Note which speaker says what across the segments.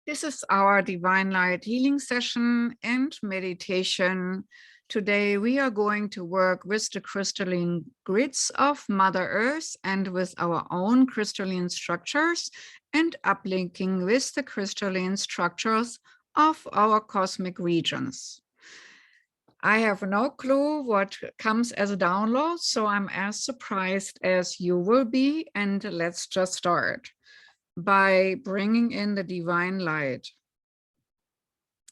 Speaker 1: This is our Divine Light healing session and meditation. Today we are going to work with the crystalline grids of Mother Earth and with our own crystalline structures and uplinking with the crystalline structures of our cosmic regions. I have no clue what comes as a download, so I'm as surprised as you will be, and let's just start by bringing in the divine light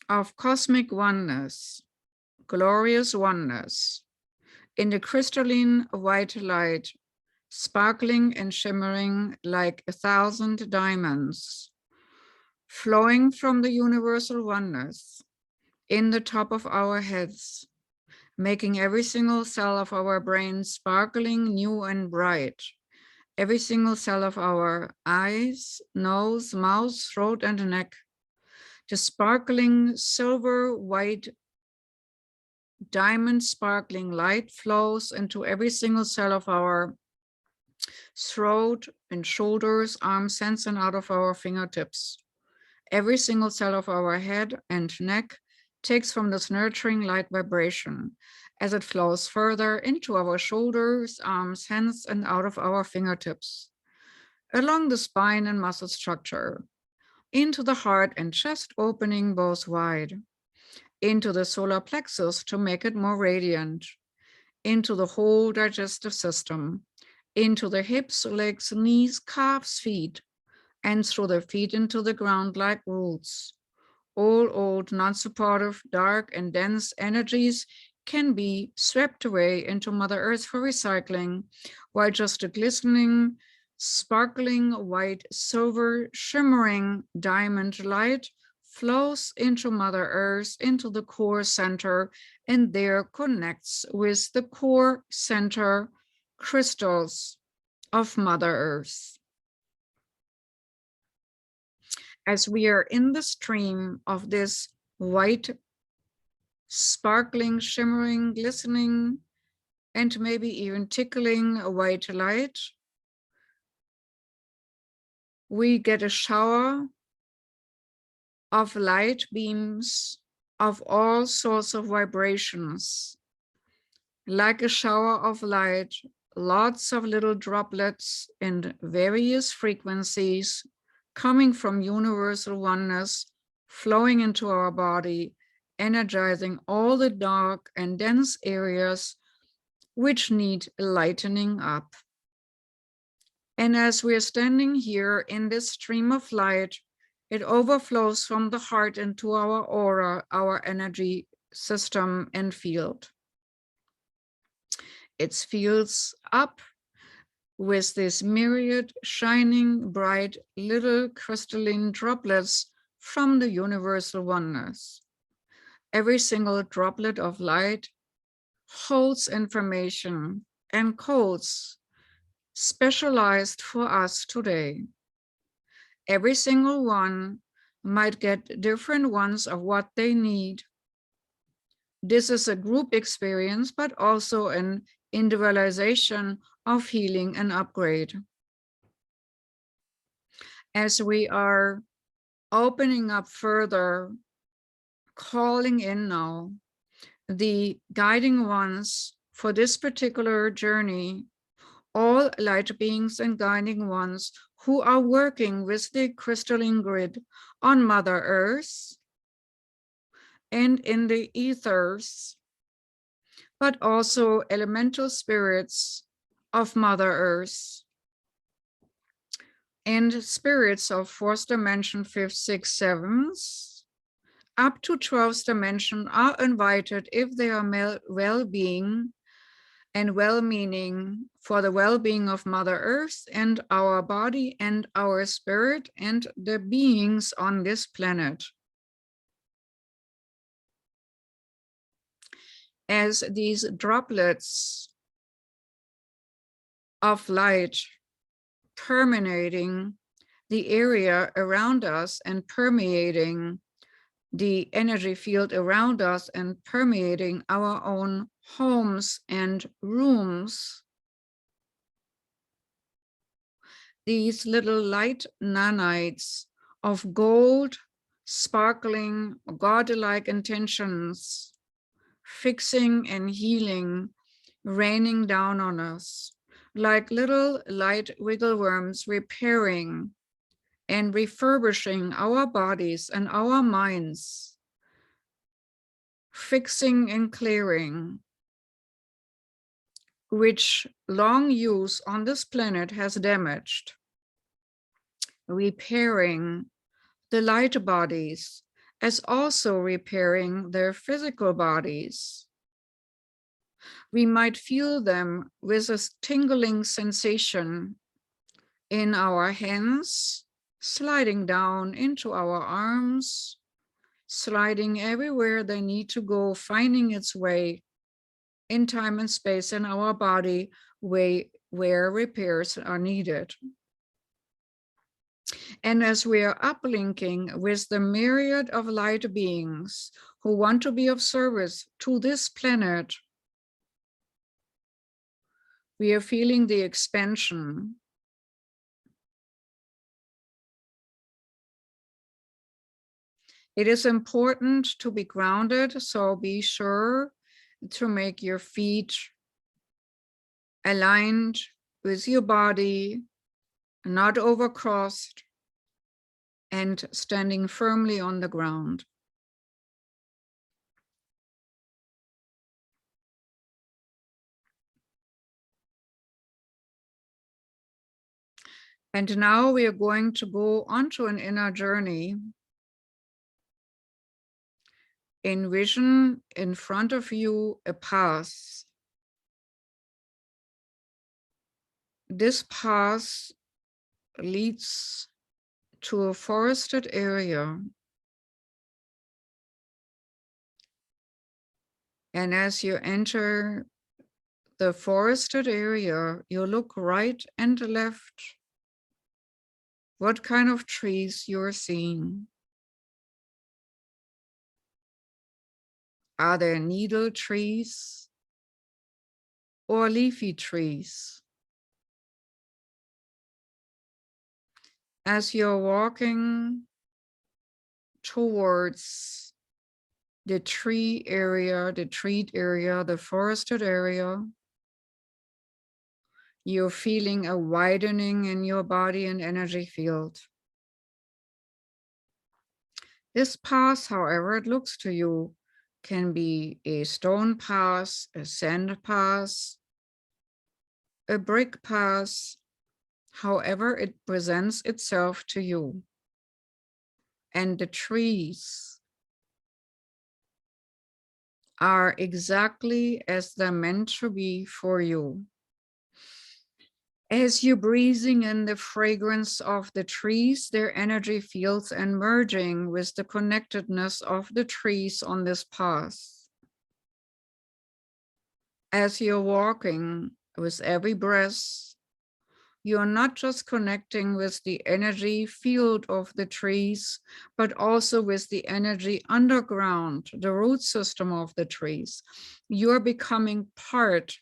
Speaker 1: of cosmic oneness, glorious oneness, in the crystalline white light, sparkling and shimmering like 1,000 diamonds, flowing from the universal oneness in the top of our heads, making every single cell of our brain sparkling new and bright. Every single cell of our eyes, nose, mouth, throat, and neck. The sparkling silver white diamond sparkling light flows into every single cell of our throat and shoulders, arms, hands, and out of our fingertips. Every single cell of our head and neck takes from this nurturing light vibration as it flows further into our shoulders, arms, hands, and out of our fingertips, along the spine and muscle structure, into the heart and chest opening both wide, into the solar plexus to make it more radiant, into the whole digestive system, into the hips, legs, knees, calves, feet, and through the feet into the ground like roots. All old, non-supportive, dark, and dense energies can be swept away into Mother Earth for recycling, while just a glistening, sparkling white, silver, shimmering diamond light flows into Mother Earth, into the core center, and there connects with the core center crystals of Mother Earth. As we are in the stream of this white, sparkling, shimmering, glistening, and maybe even tickling white light, we get a shower of light beams of all sorts of vibrations, like a shower of light, lots of little droplets in various frequencies coming from universal oneness, flowing into our body, energizing all the dark and dense areas which need lightening up. And as we are standing here in this stream of light, it overflows from the heart into our aura, our energy system and field. It fills up with this myriad shining bright little crystalline droplets from the universal oneness. Every single droplet of light holds information and codes specialized for us today. Every single one might get different ones of what they need. This is a group experience, but also an individualization of healing and upgrade. As we are opening up further, calling in now the guiding ones for this particular journey, all light beings and guiding ones who are working with the crystalline grid on Mother Earth and in the ethers, but also elemental spirits of Mother Earth and spirits of 4th dimension, 5th, 6th, 7th, up to 12th dimension are invited if they are well-being and well-meaning for the well-being of Mother Earth and our body and our spirit and the beings on this planet. As these droplets of light permeating the area around us and permeating the energy field around us and permeating our own homes and rooms, these little light nanites of gold, sparkling, godlike intentions, fixing and healing, raining down on us, like little light wiggle worms repairing and refurbishing our bodies and our minds, fixing and clearing, which long use on this planet has damaged, repairing the light bodies as also repairing their physical bodies. We might feel them with a tingling sensation in our hands, sliding down into our arms, sliding everywhere they need to go, finding its way in time and space in our body where repairs are needed. And as we are uplinking with the myriad of light beings who want to be of service to this planet, we are feeling the expansion. It is important to be grounded, so be sure to make your feet aligned with your body, not overcrossed, and standing firmly on the ground. And now we are going to go onto an inner journey. Envision in front of you a path. This path leads to a forested area. And as you enter the forested area, you look right and left. What kind of trees you're seeing? Are there needle trees or leafy trees? As you're walking towards the tree area, the treed area, the forested area, you're feeling a widening in your body and energy field. This path, however it looks to you, can be a stone path, a sand path, a brick path, however it presents itself to you. And the trees are exactly as they're meant to be for you. As you're breathing in the fragrance of the trees, their energy fields, and merging with the connectedness of the trees on this path. As you're walking with every breath, you're not just connecting with the energy field of the trees, but also with the energy underground, the root system of the trees. You're becoming part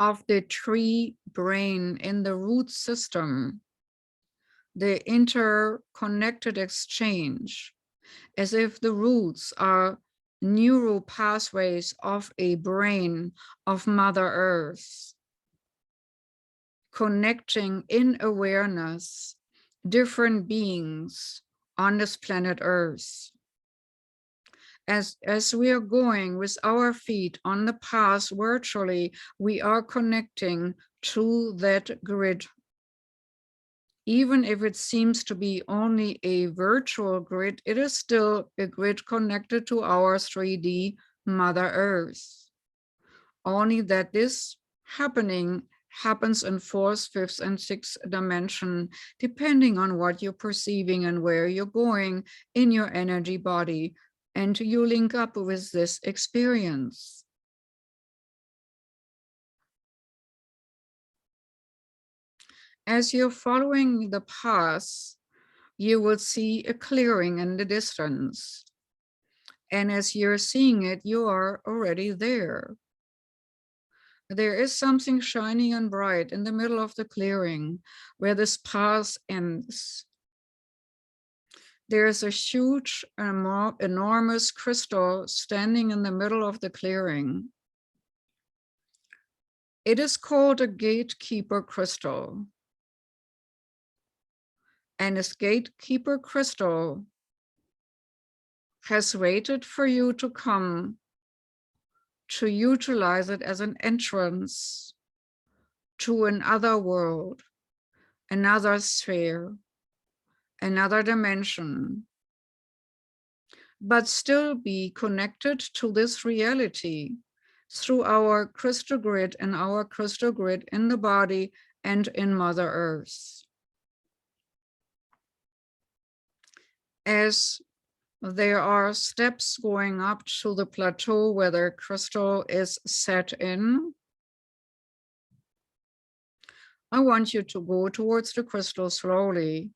Speaker 1: of the tree brain in the root system, the interconnected exchange, as if the roots are neural pathways of a brain of Mother Earth, connecting in awareness different beings on this planet Earth. As we are going with our feet on the path virtually, we are connecting to that grid. Even if it seems to be only a virtual grid, it is still a grid connected to our 3D Mother Earth. Only that this happens in 4th, 5th, and 6th dimension, depending on what you're perceiving and where you're going in your energy body. And you link up with this experience. As you're following the path, you will see a clearing in the distance. And as you're seeing it, you are already there. There is something shiny and bright in the middle of the clearing where this path ends. There is a huge, enormous crystal standing in the middle of the clearing. It is called a gatekeeper crystal. And this gatekeeper crystal has waited for you to come to utilize it as an entrance to another world, another sphere, another dimension, but still be connected to this reality through our crystal grid and our crystal grid in the body and in Mother Earth. As there are steps going up to the plateau where the crystal is set in, I want you to go towards the crystal slowly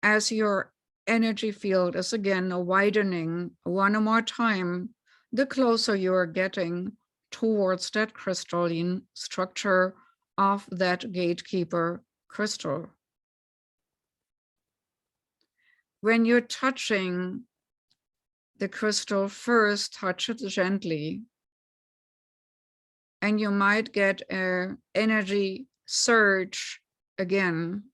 Speaker 1: as your energy field is again widening one more time, the closer you are getting towards that crystalline structure of that gatekeeper crystal. When you're touching the crystal, first touch it gently, and you might get an energy surge again,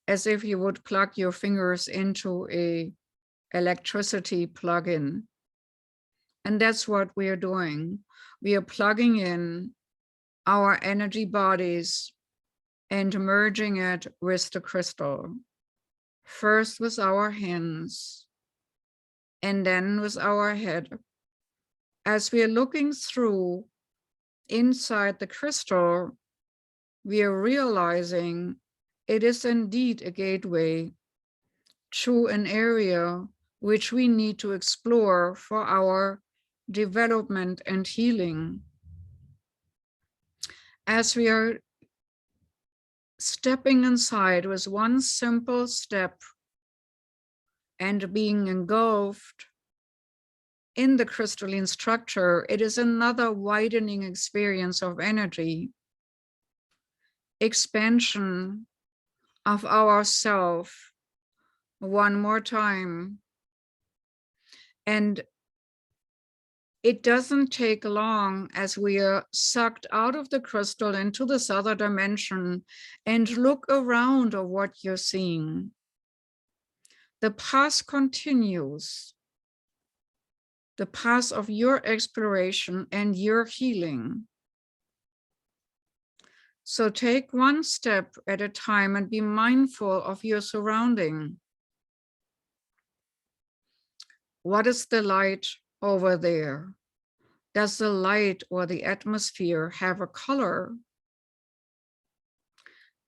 Speaker 1: as if you would plug your fingers into a electricity plug-in. And that's what we are doing. We are plugging in our energy bodies and merging it with the crystal. First with our hands, and then with our head. As we are looking through inside the crystal, we are realizing it is indeed a gateway to an area which we need to explore for our development and healing. As we are stepping inside with one simple step and being engulfed in the crystalline structure, it is another widening experience of energy, expansion of ourself one more time. And it doesn't take long as we are sucked out of the crystal into this other dimension and look around at what you're seeing. The path continues, the path of your exploration and your healing. So take one step at a time and be mindful of your surrounding. What is the light over there? Does the light or the atmosphere have a color?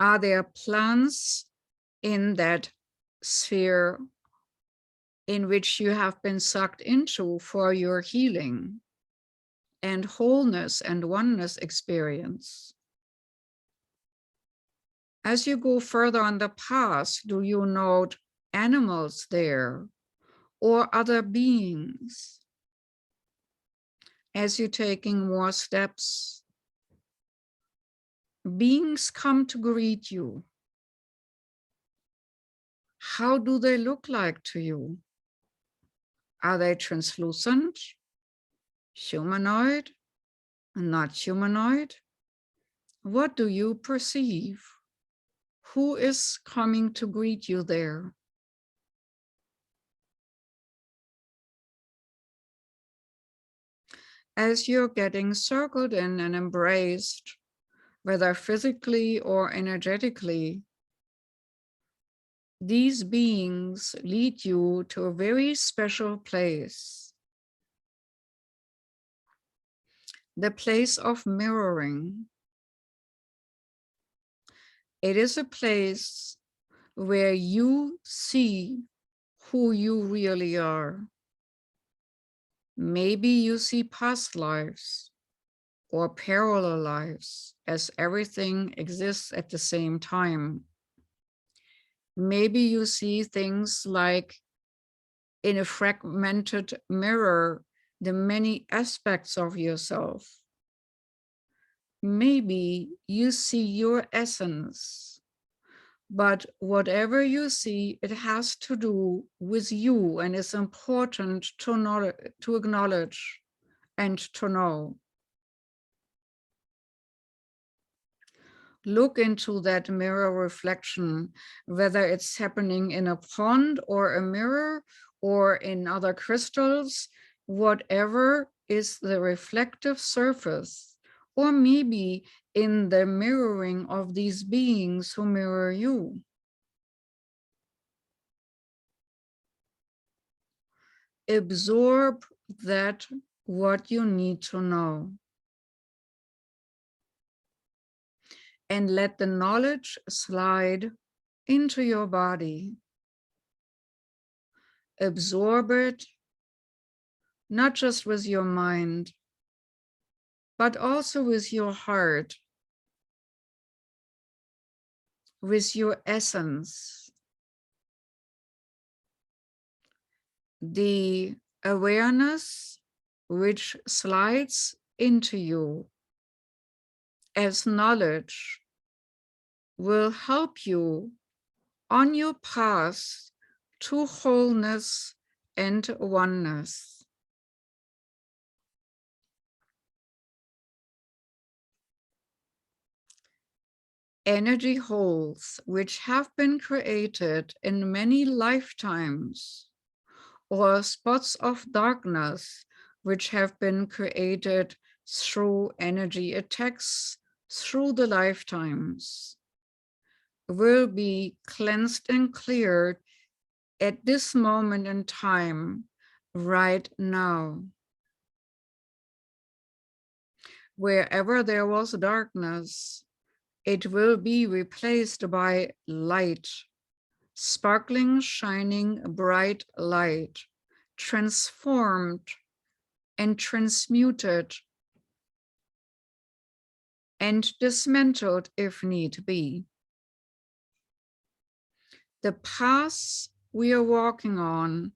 Speaker 1: Are there plants in that sphere in which you have been sucked into for your healing and wholeness and oneness experience? As you go further on the path, do you note animals there or other beings? As you're taking more steps, beings come to greet you. How do they look like to you? Are they translucent, humanoid, not humanoid? What do you perceive? Who is coming to greet you there? As you're getting circled in and embraced, whether physically or energetically, these beings lead you to a very special place. The place of mirroring. It is a place where you see who you really are. Maybe you see past lives or parallel lives, as everything exists at the same time. Maybe you see things like in a fragmented mirror, the many aspects of yourself. Maybe you see your essence, But whatever you see, it has to do with you and is important to acknowledge and to know. Look into that mirror reflection, whether it's happening in a pond or a mirror or in other crystals, whatever is the reflective surface, or maybe in the mirroring of these beings who mirror you. Absorb that what you need to know. And let the knowledge slide into your body. Absorb it, not just with your mind, but also with your heart, with your essence. The awareness which slides into you as knowledge will help you on your path to wholeness and oneness. Energy holes which have been created in many lifetimes, or spots of darkness which have been created through energy attacks through the lifetimes, will be cleansed and cleared at this moment in time, right now. Wherever there was darkness, it will be replaced by light, sparkling, shining, bright light, transformed and transmuted and dismantled if need be. The path we are walking on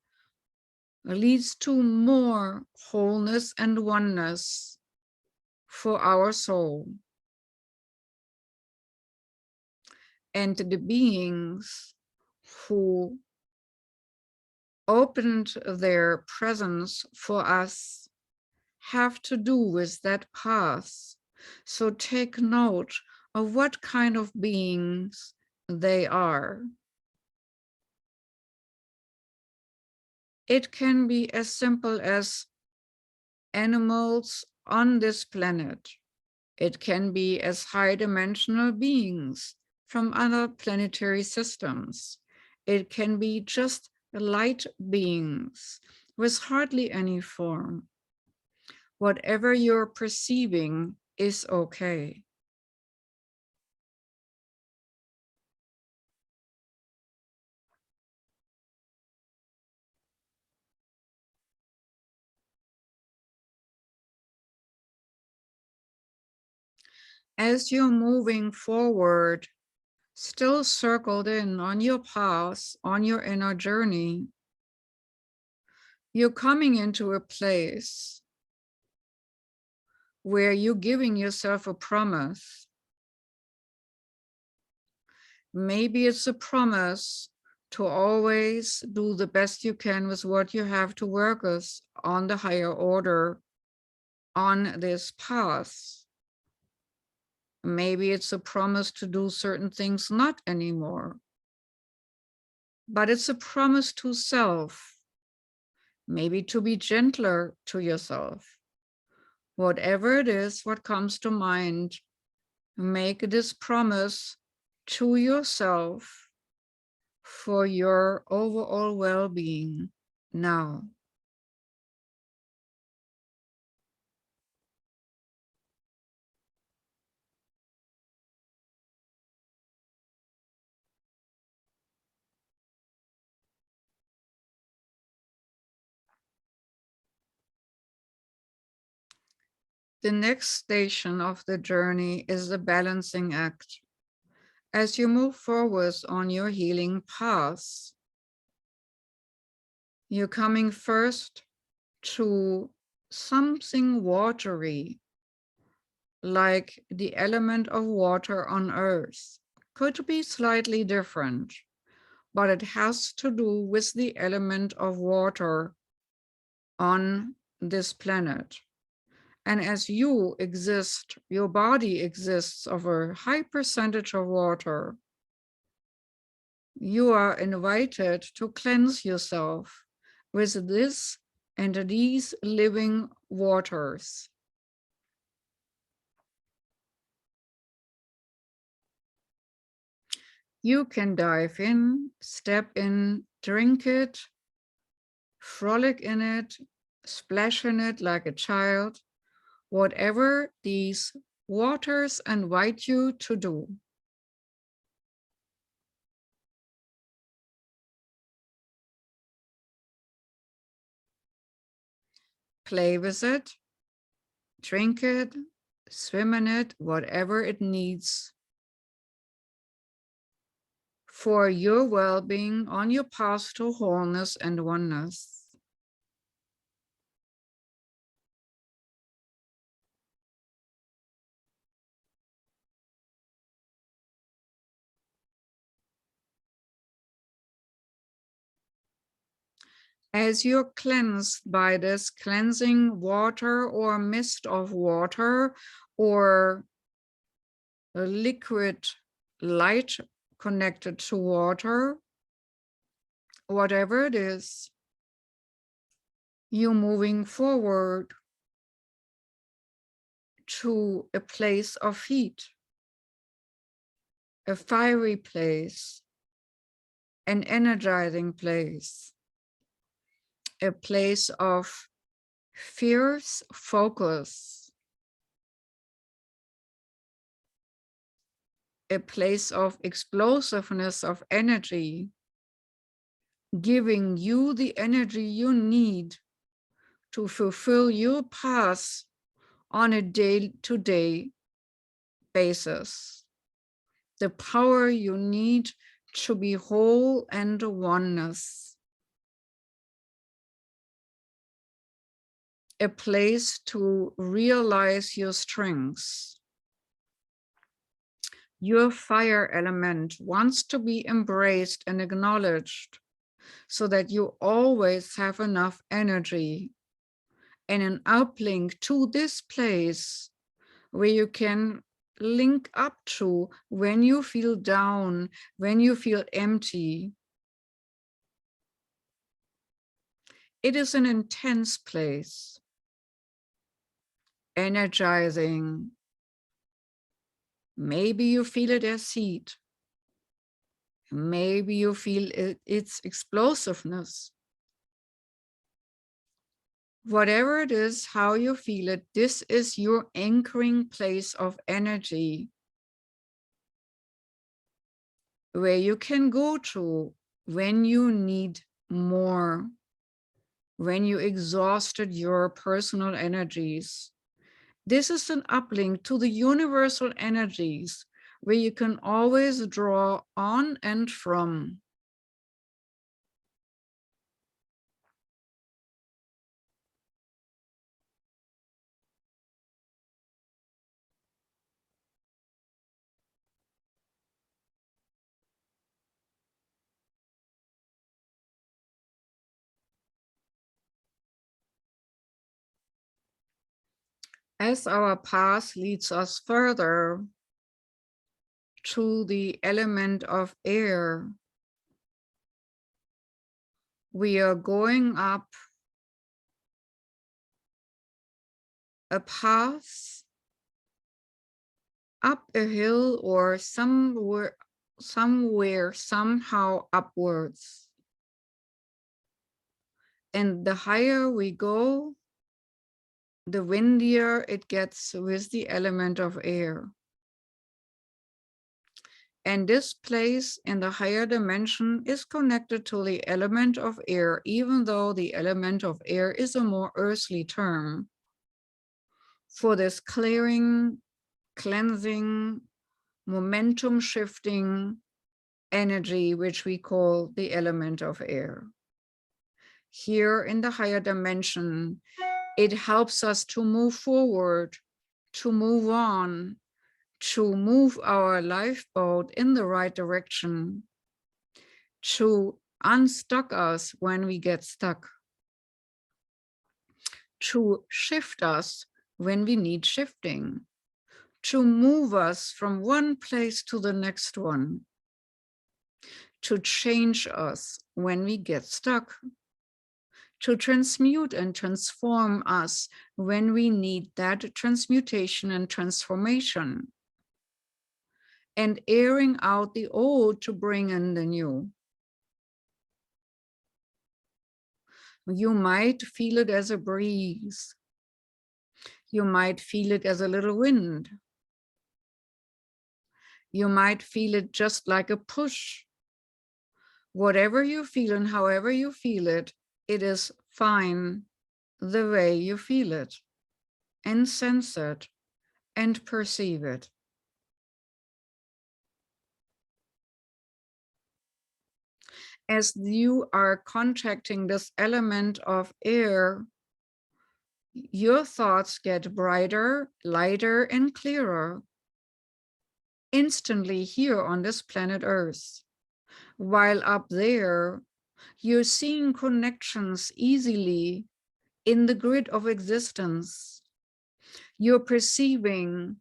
Speaker 1: leads to more wholeness and oneness for our soul. And the beings who opened their presence for us have to do with that path. So take note of what kind of beings they are. It can be as simple as animals on this planet. It can be as high-dimensional beings from other planetary systems. It can be just light beings with hardly any form. Whatever you're perceiving is okay. As you're moving forward, still circled in on your path, on your inner journey, you're coming into a place where you're giving yourself a promise. Maybe it's a promise to always do the best you can with what you have to work with on the higher order on this path. Maybe it's a promise to do certain things not anymore. But it's a promise to self, maybe to be gentler to yourself. Whatever it is, what comes to mind, make this promise to yourself for your overall well-being now. The next station of the journey is the balancing act. As you move forward on your healing path, you're coming first to something watery, like the element of water on earth. could be slightly different, but it has to do with the element of water on this planet. And as you exist, your body exists of a high percentage of water, you are invited to cleanse yourself with this and these living waters. You can dive in, step in, drink it, frolic in it, splash in it like a child, whatever these waters invite you to do. Play with it, drink it, swim in it, whatever it needs for your well-being on your path to wholeness and oneness. As you're cleansed by this cleansing water or mist of water or a liquid light connected to water, whatever it is, you're moving forward to a place of heat, a fiery place, an energizing place, a place of fierce focus, a place of explosiveness of energy, giving you the energy you need to fulfill your path on a day-to-day basis. The power you need to be whole and oneness. A place to realize your strengths. Your fire element wants to be embraced and acknowledged so that you always have enough energy and an uplink to this place where you can link up to when you feel down, when you feel empty. It is an intense place, energizing. Maybe you feel it as heat. Maybe you feel its explosiveness. Whatever it is, how you feel it, this is your anchoring place of energy where you can go to when you need more, when you exhausted your personal energies. This is an uplink to the universal energies where you can always draw on and from. As our path leads us further to the element of air, we are going up a path, up a hill or somewhere, somehow upwards. And the higher we go, the windier it gets with the element of air. And this place in the higher dimension is connected to the element of air, even though the element of air is a more earthly term for this clearing, cleansing, momentum shifting energy, which we call the element of air. Here in the higher dimension, it helps us to move forward, to move on, to move our lifeboat in the right direction, to unstuck us when we get stuck, to shift us when we need shifting, to move us from one place to the next one, to change us when we get stuck, to transmute and transform us when we need that transmutation and transformation, and airing out the old to bring in the new. You might feel it as a breeze. You might feel it as a little wind. You might feel it just like a push. Whatever you feel and however you feel it, it is fine the way you feel it and sense it and perceive it. As you are contacting this element of air, your thoughts get brighter, lighter, and clearer instantly here on this planet Earth. While up there, you're seeing connections easily in the grid of existence. You're perceiving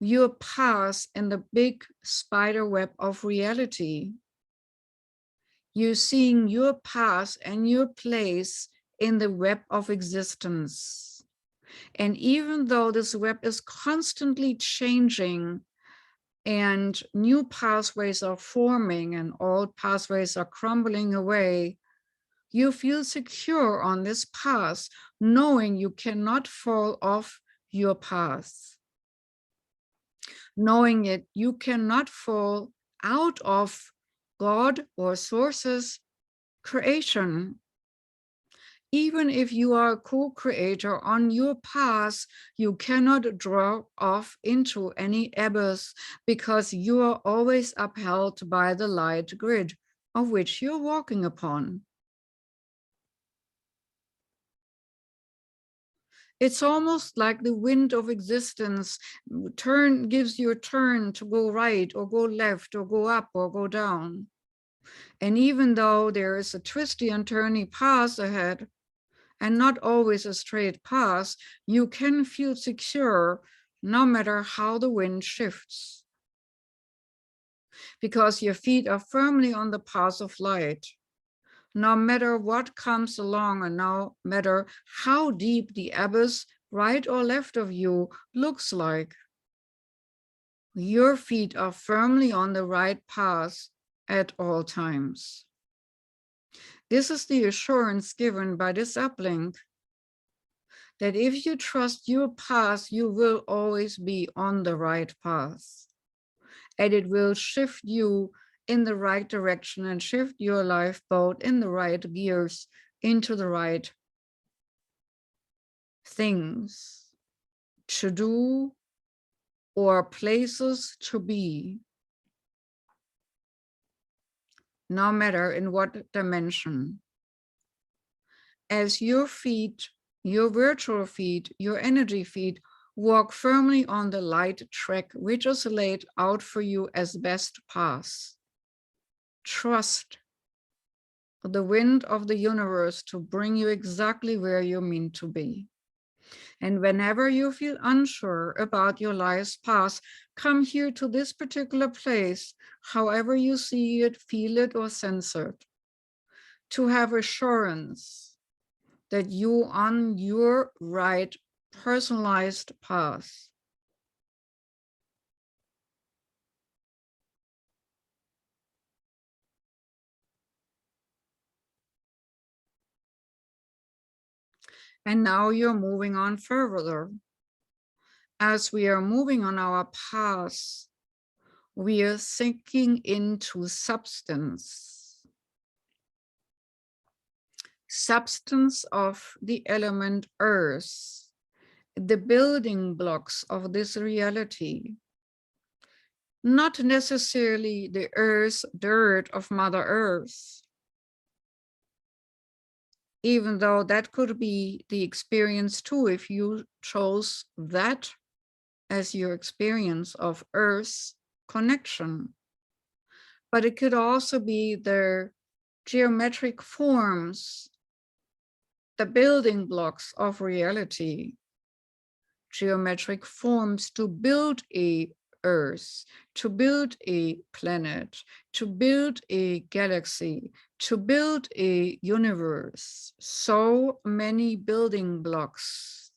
Speaker 1: your path in the big spider web of reality. You're seeing your path and your place in the web of existence. And even though this web is constantly changing and new pathways are forming and old pathways are crumbling away, you feel secure on this path, knowing you cannot fall off your path, knowing that you cannot fall out of God or Source's creation. Even if you are a co-creator on your path, you cannot drop off into any abyss because you are always upheld by the light grid of which you're walking upon. It's almost like the wind of existence gives you a turn to go right or go left or go up or go down. And even though there is a twisty and turny path ahead, and not always a straight path, you can feel secure no matter how the wind shifts, because your feet are firmly on the path of light. No matter what comes along and no matter how deep the abyss right or left of you looks like, your feet are firmly on the right path at all times. This is the assurance given by this uplink, that if you trust your path, you will always be on the right path. And it will shift you in the right direction and shift your lifeboat in the right gears into the right things to do or places to be, no matter in what dimension. As your feet, your virtual feet, your energy feet, walk firmly on the light track which is laid out for you as best path. Trust the wind of the universe to bring you exactly where you're meant to be. And whenever you feel unsure about your life's path, come here to this particular place, however you see it, feel it, or sense it, to have assurance that you are on your right personalized path. And now you're moving on further. As we are moving on our path, we are sinking into substance. Substance of the element earth, the building blocks of this reality. Not necessarily the earth, dirt of Mother Earth, even though that could be the experience too if you chose that as your experience of Earth's connection. But it could also be the geometric forms, the building blocks of reality, geometric forms to build a Earth, to build a planet, to build a galaxy, to build a universe. So many building blocks.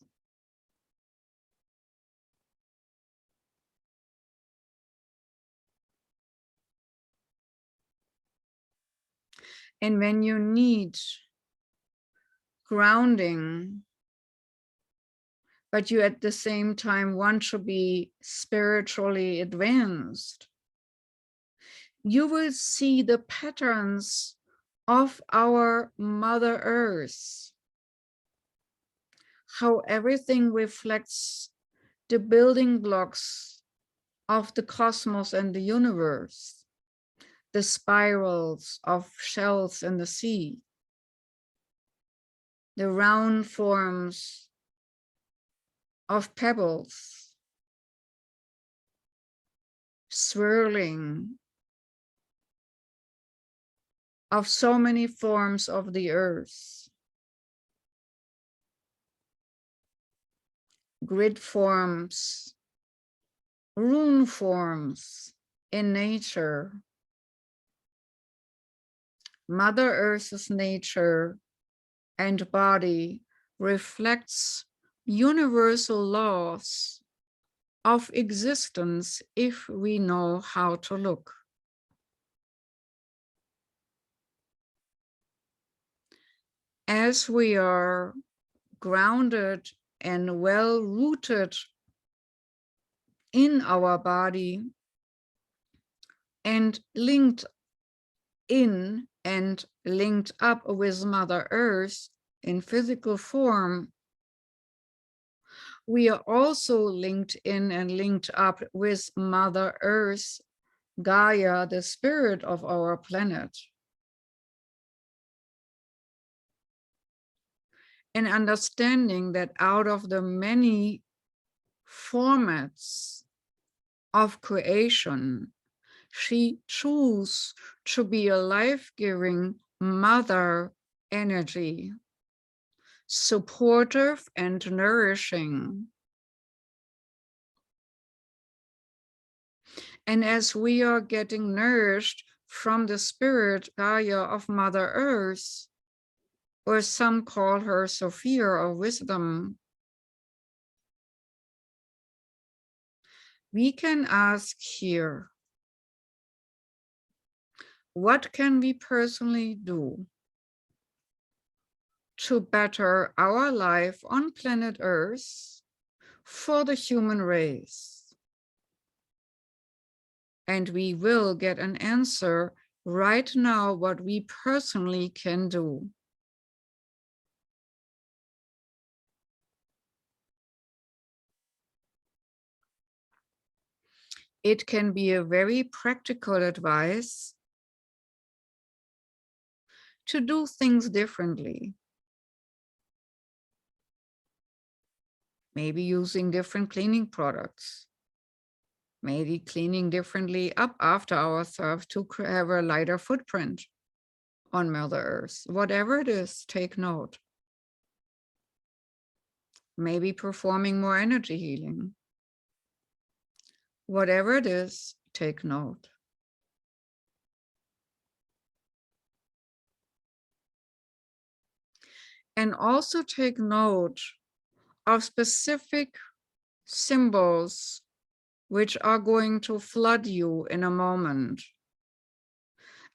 Speaker 1: And when you need grounding, but you at the same time want to be spiritually advanced, you will see the patterns of our Mother Earth, how everything reflects the building blocks of the cosmos and the universe, the spirals of shells in the sea, the round forms of pebbles, swirling of so many forms of the earth, grid forms, rune forms in nature. Mother Earth's nature and body reflects universal laws of existence if we know how to look. As we are grounded and well rooted in our body and linked in and linked up with Mother Earth in physical form, we are also linked in and linked up with Mother Earth, Gaia, the spirit of our planet. And understanding that out of the many formats of creation, she chose to be a life-giving mother energy, supportive and nourishing. And as we are getting nourished from the spirit Gaia of Mother Earth, or some call her Sophia or wisdom, we can ask here, what can we personally do to better our life on planet Earth for the human race? And we will get an answer right now what we personally can do. It can be a very practical advice to do things differently. Maybe using different cleaning products. Maybe cleaning differently up after ourselves to have a lighter footprint on Mother Earth. Whatever it is, take note. Maybe performing more energy healing. Whatever it is, take note. And also take note of specific symbols which are going to flood you in a moment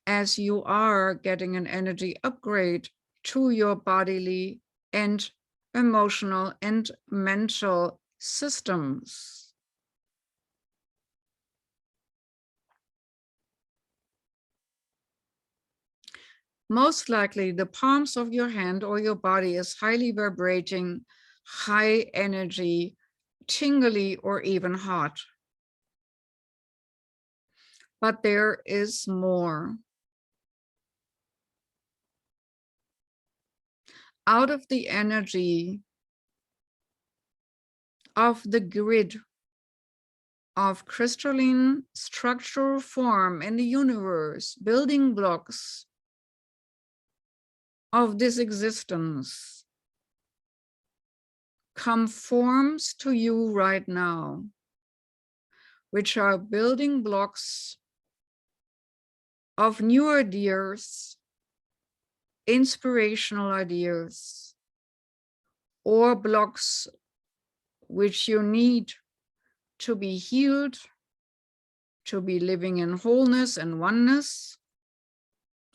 Speaker 1: as you are getting an energy upgrade to your bodily and emotional and mental systems. Most likely the palms of your hand or your body is highly vibrating, high energy, tingly, or even hot. But there is more. Out of the energy of the grid of crystalline structural form in the universe, building blocks of this existence, conforms to you right now, which are building blocks of new ideas, inspirational ideas, or blocks which you need to be healed, to be living in wholeness and oneness,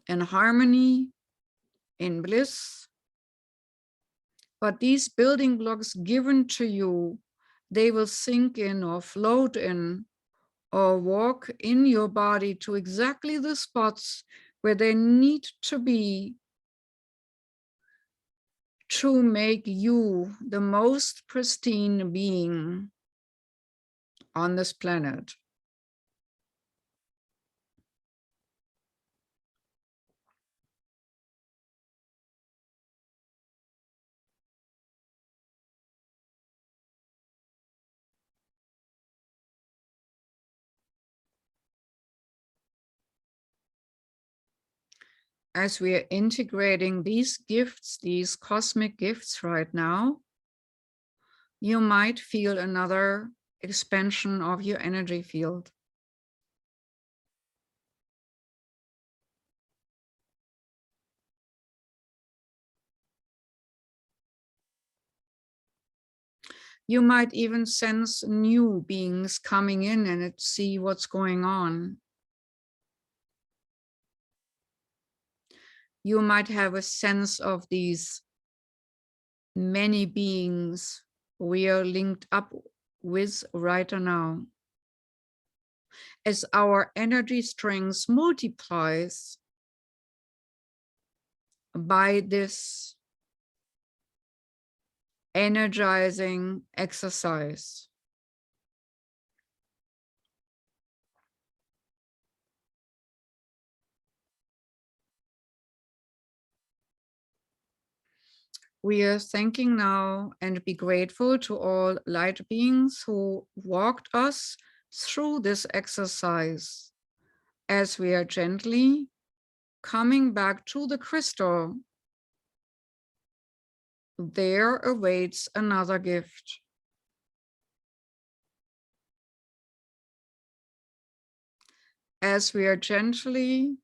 Speaker 1: in harmony, in bliss. But these building blocks given to you, they will sink in or float in or walk in your body to exactly the spots where they need to be to make you the most pristine being on this planet. As we are integrating these gifts, these cosmic gifts right now, you might feel another expansion of your energy field. You might even sense new beings coming in and see what's going on. You might have a sense of these many beings we are linked up with right now. As our energy strength multiplies by this energizing exercise. We are thanking now and be grateful to all light beings who walked us through this exercise as we are gently coming back to the crystal. There awaits another gift. As we are gently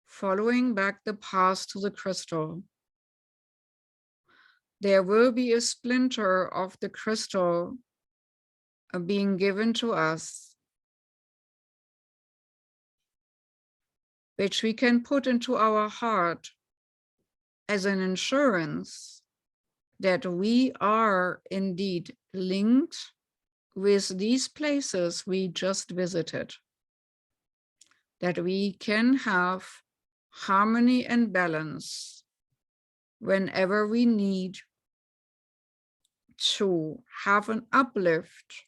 Speaker 1: following back the path to the crystal, there will be a splinter of the crystal being given to us, which we can put into our heart as an insurance that we are indeed linked with these places we just visited, that we can have harmony and balance whenever we need to have an uplift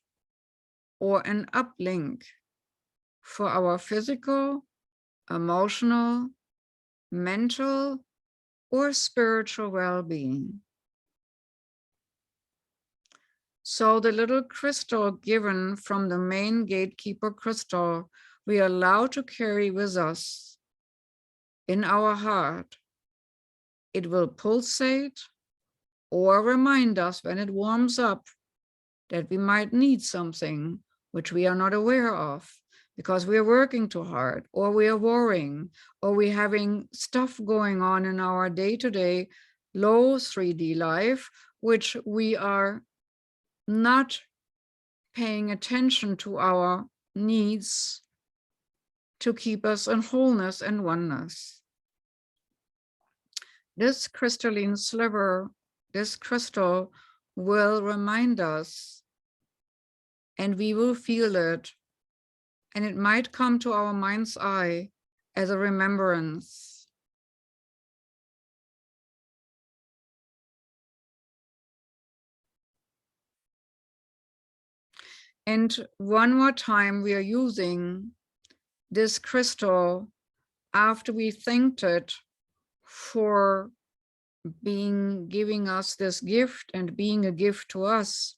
Speaker 1: or an uplink for our physical, emotional, mental, or spiritual well-being. So the little crystal given from the main gatekeeper crystal, we are allowed to carry with us in our heart. It will pulsate or remind us when it warms up that we might need something which we are not aware of because we are working too hard, or we are worrying, or we're having stuff going on in our day-to-day low 3D life, which we are not paying attention to our needs to keep us in wholeness and oneness. This crystalline sliver, this crystal will remind us, and we will feel it, and it might come to our mind's eye as a remembrance. And one more time, we are using this crystal after we thanked it for giving us this gift and being a gift to us.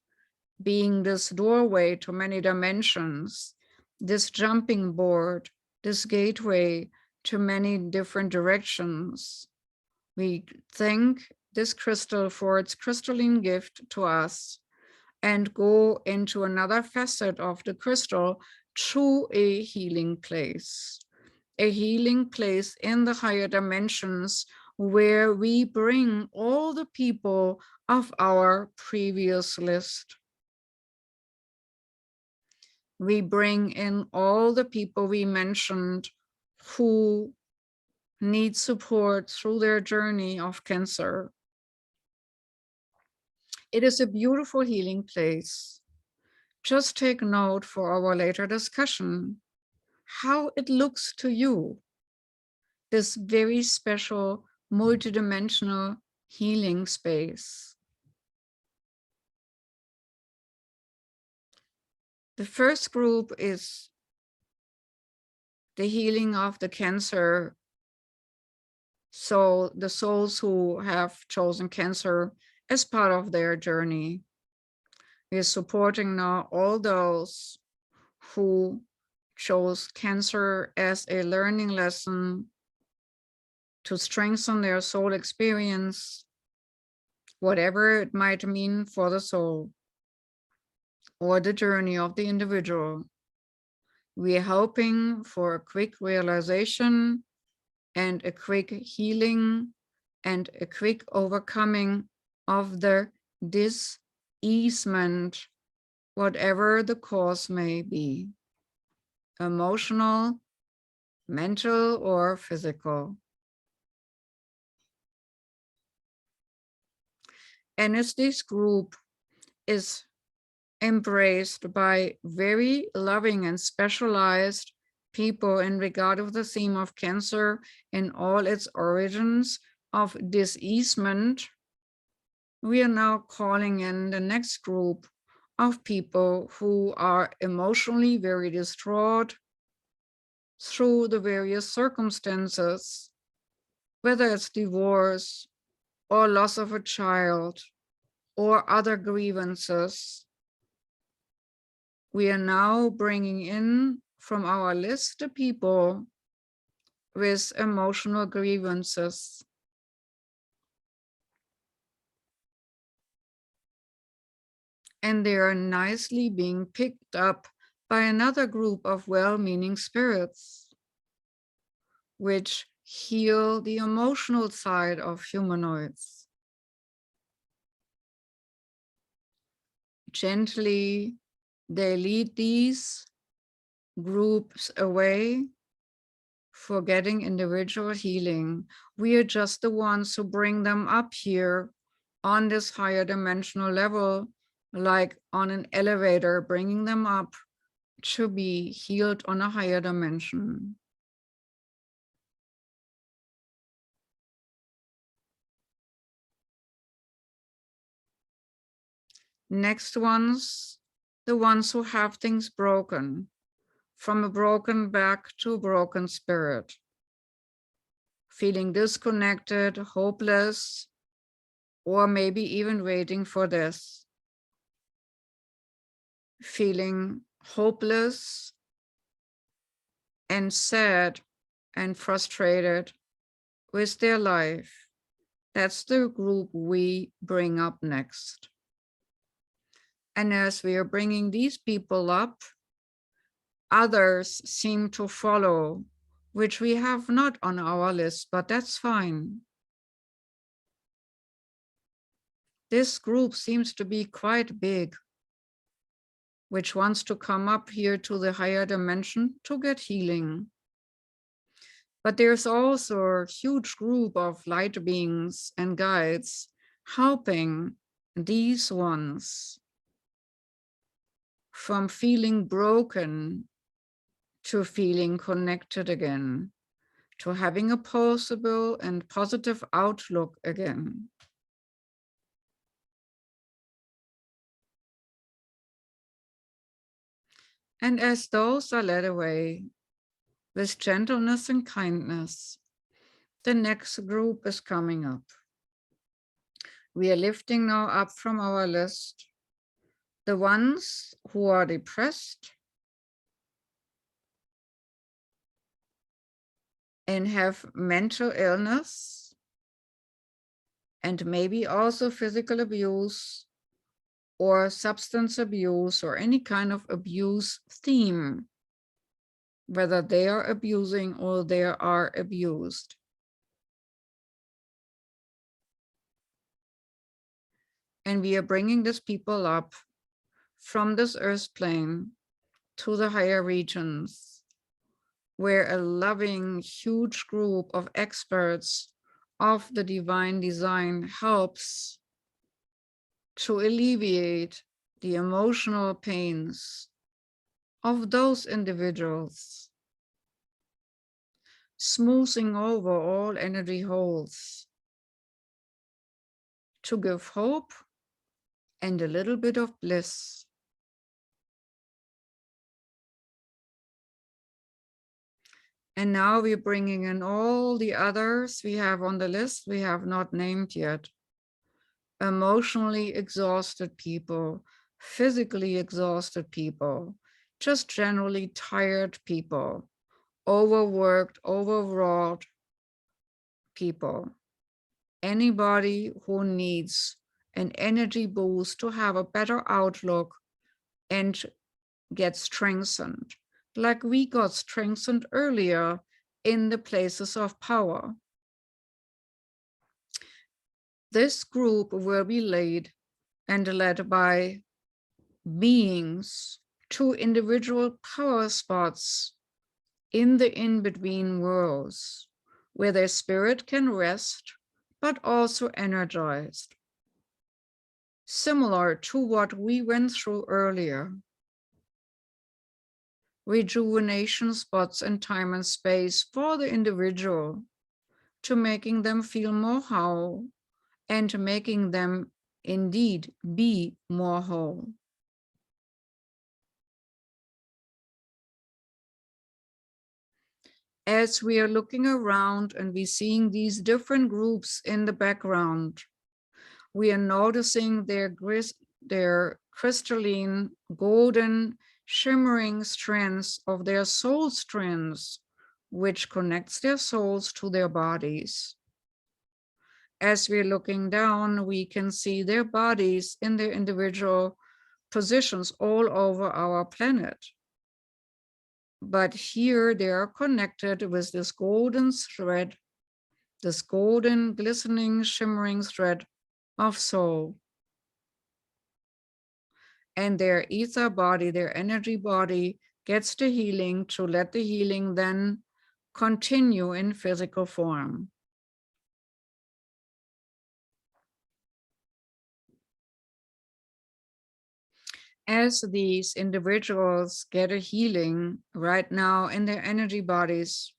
Speaker 1: being this doorway to many dimensions, this jumping board, this gateway to many different directions. We thank this crystal for its crystalline gift to us and go into another facet of the crystal to a healing place in the higher dimensions where we bring all the people of our previous list. We bring in all the people we mentioned who need support through their journey of cancer. It is a beautiful healing place. Just take note for our later discussion how it looks to you, this very special multidimensional healing space. The first group is the healing of the cancer. So the souls who have chosen cancer as part of their journey. We are supporting now all those who chose cancer as a learning lesson to strengthen their soul experience, whatever it might mean for the soul or the journey of the individual. We are hoping for a quick realization and a quick healing and a quick overcoming of the dis-easement, whatever the cause may be, emotional, mental, or physical. And as this group is embraced by very loving and specialized people in regard of the theme of cancer in all its origins of dis-easement, we are now calling in the next group of people who are emotionally very distraught through the various circumstances, whether it's divorce or loss of a child or other grievances. We are now bringing in from our list the people with emotional grievances. And they are nicely being picked up by another group of well-meaning spirits, which heal the emotional side of humanoids. Gently, they lead these groups away, forgetting individual healing. We are just the ones who bring them up here on this higher dimensional level, like on an elevator, bringing them up to be healed on a higher dimension. Next ones, the ones who have things broken, from a broken back to a broken spirit, feeling disconnected, hopeless, or maybe even waiting for death, feeling hopeless and sad and frustrated with their life. That's the group we bring up next. And as we are bringing these people up, others seem to follow, which we have not on our list, but that's fine. This group seems to be quite big, which wants to come up here to the higher dimension to get healing. But there's also a huge group of light beings and guides helping these ones from feeling broken to feeling connected again, to having a possible and positive outlook again. And as those are led away with gentleness and kindness, the next group is coming up. We are lifting now up from our list the ones who are depressed and have mental illness and maybe also physical abuse or substance abuse or any kind of abuse theme, whether they are abusing or they are abused. And we are bringing these people up from this earth plane to the higher regions, where a loving, huge group of experts of the divine design helps to alleviate the emotional pains of those individuals, smoothing over all energy holes to give hope and a little bit of bliss. And now we're bringing in all the others we have on the list we have not named yet. Emotionally exhausted people, physically exhausted people, just generally tired people, overworked, overwrought people. Anybody who needs an energy boost to have a better outlook and get strengthened, like we got strengthened earlier in the places of power. This group will be led by beings to individual power spots in the in-between worlds, where their spirit can rest, but also energized, similar to what we went through earlier. Rejuvenation spots in time and space for the individual, to making them feel more whole and making them indeed be more whole. As we are looking around and we're seeing these different groups in the background, we are noticing their crystalline, golden, shimmering strands of their soul strands, which connects their souls to their bodies. As we're looking down, we can see their bodies in their individual positions all over our planet. But here they are connected with this golden thread, this golden, glistening, shimmering thread of soul. And their ether body, their energy body, gets the healing to let the healing then continue in physical form. As these individuals get a healing right now in their energy bodies,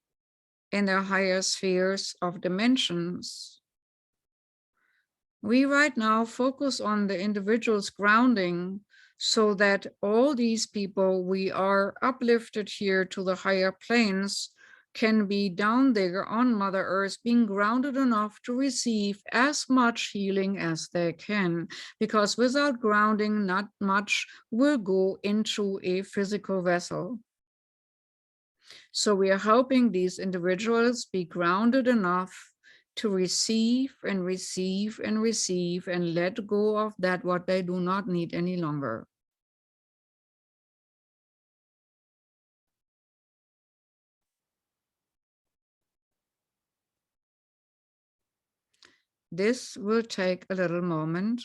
Speaker 1: in their higher spheres of dimensions, we right now focus on the individual's grounding, so that all these people we are uplifted here to the higher planes can be down there on Mother Earth, being grounded enough to receive as much healing as they can, because without grounding, not much will go into a physical vessel. So we are helping these individuals be grounded enough to receive and receive and receive and let go of that what they do not need any longer. This will take a little moment.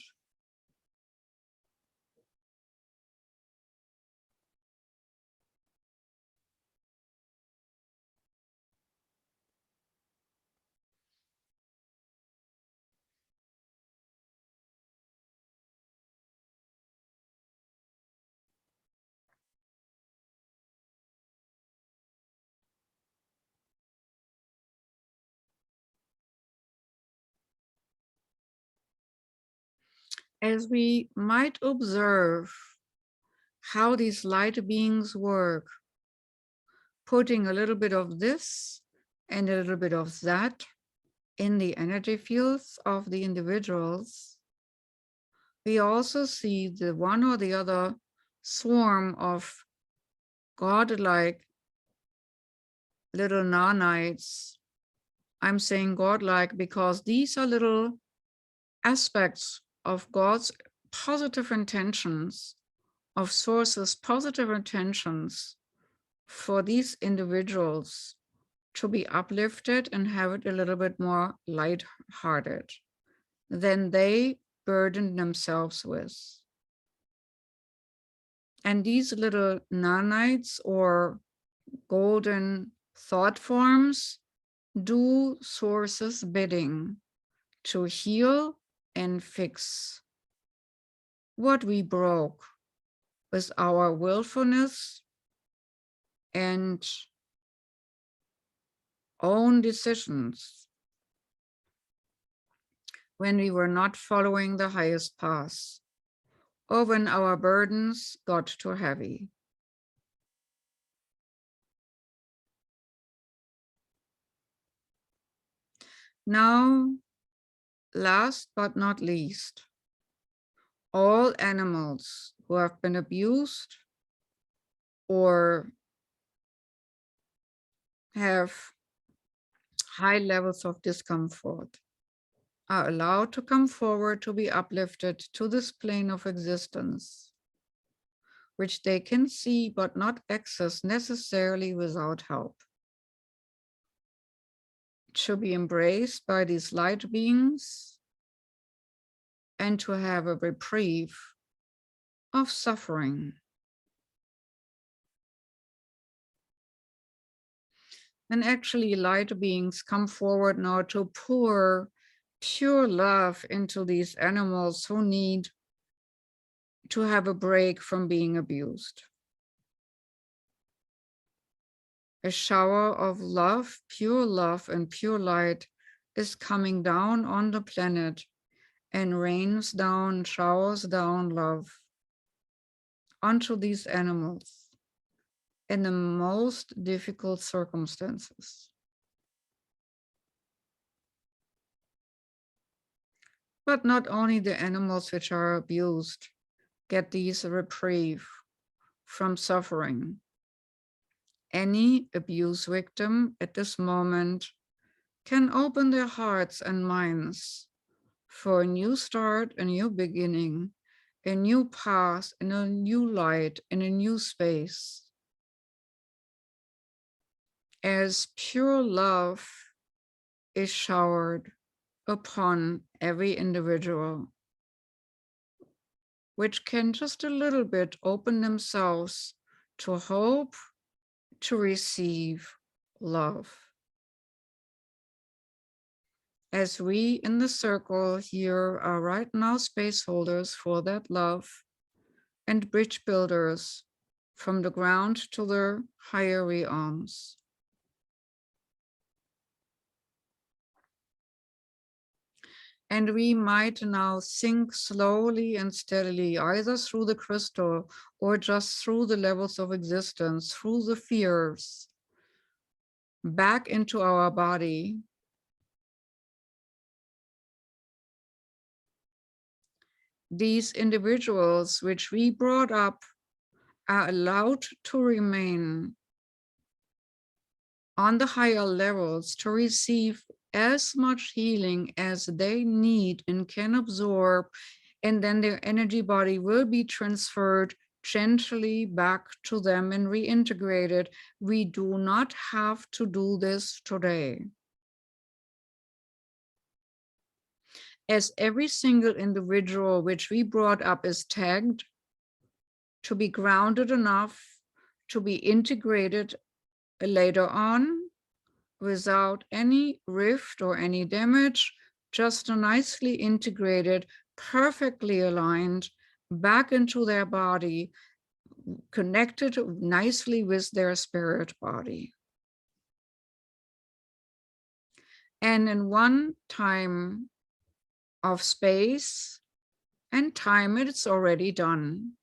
Speaker 1: As we might observe how these light beings work, putting a little bit of this and a little bit of that in the energy fields of the individuals, we also see the one or the other swarm of godlike little nanites. I'm saying godlike because these are little aspects of God's positive intentions, of Source's positive intentions for these individuals to be uplifted and have it a little bit more lighthearted than they burdened themselves with. And these little nanites or golden thought forms do Source's bidding to heal and fix what we broke with our willfulness and own decisions when we were not following the highest path, or when our burdens got too heavy. Now, last but not least, all animals who have been abused or have high levels of discomfort are allowed to come forward to be uplifted to this plane of existence, which they can see but not access necessarily without help, to be embraced by these light beings and to have a reprieve of suffering. And actually, light beings come forward now to pour pure love into these animals who need to have a break from being abused. A shower of love, and pure light is coming down on the planet and rains down, showers down love onto these animals in the most difficult circumstances. But not only the animals which are abused get these reprieve from suffering. Any abuse victim at this moment can open their hearts and minds for a new start, a new beginning, a new path, in a new light, in a new space. As pure love is showered upon every individual, which can just a little bit open themselves to hope, to receive love. As we in the circle here are right now space holders for that love and bridge builders from the ground to the higher realms. And we might now sink slowly and steadily, either through the crystal or just through the levels of existence, through the fears, back into our body. These individuals which we brought up are allowed to remain on the higher levels to receive as much healing as they need and can absorb, and then their energy body will be transferred gently back to them and reintegrated. We do not have to do this today. As every single individual which we brought up is tagged to be grounded enough to be integrated later on without any rift or any damage, just nicely integrated, perfectly aligned back into their body, connected nicely with their spirit body. And in one time of space and time, it's already done.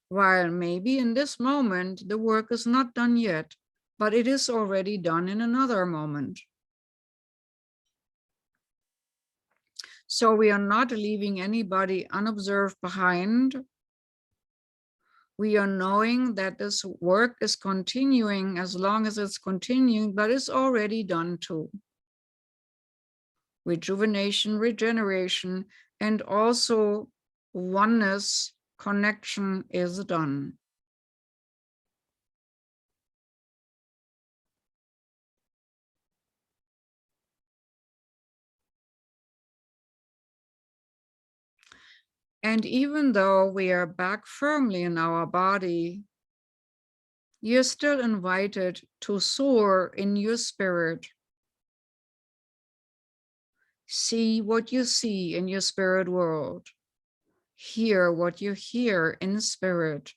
Speaker 1: While maybe in this moment, the work is not done yet, but it is already done in another moment. So we are not leaving anybody unobserved behind. We are knowing that this work is continuing as long as it's continuing, but it's already done too. Rejuvenation, regeneration, and also oneness connection is done. And even though we are back firmly in our body, you're still invited to soar in your spirit. See what you see in your spirit world. Hear what you hear in spirit.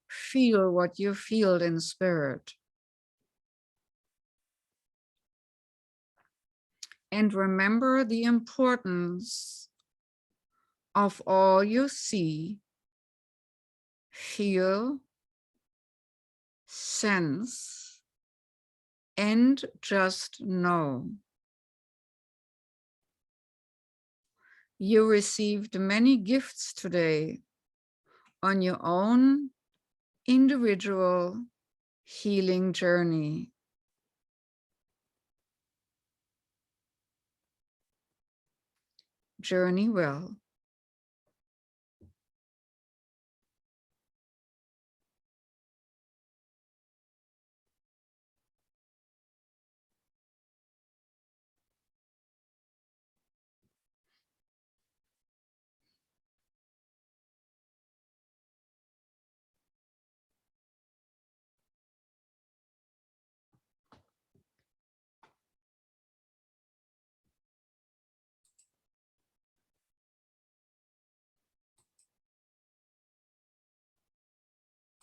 Speaker 1: Feel what you feel in spirit. And remember the importance of all you see, feel, sense, and just know. You received many gifts today on your own individual healing journey. Journey well.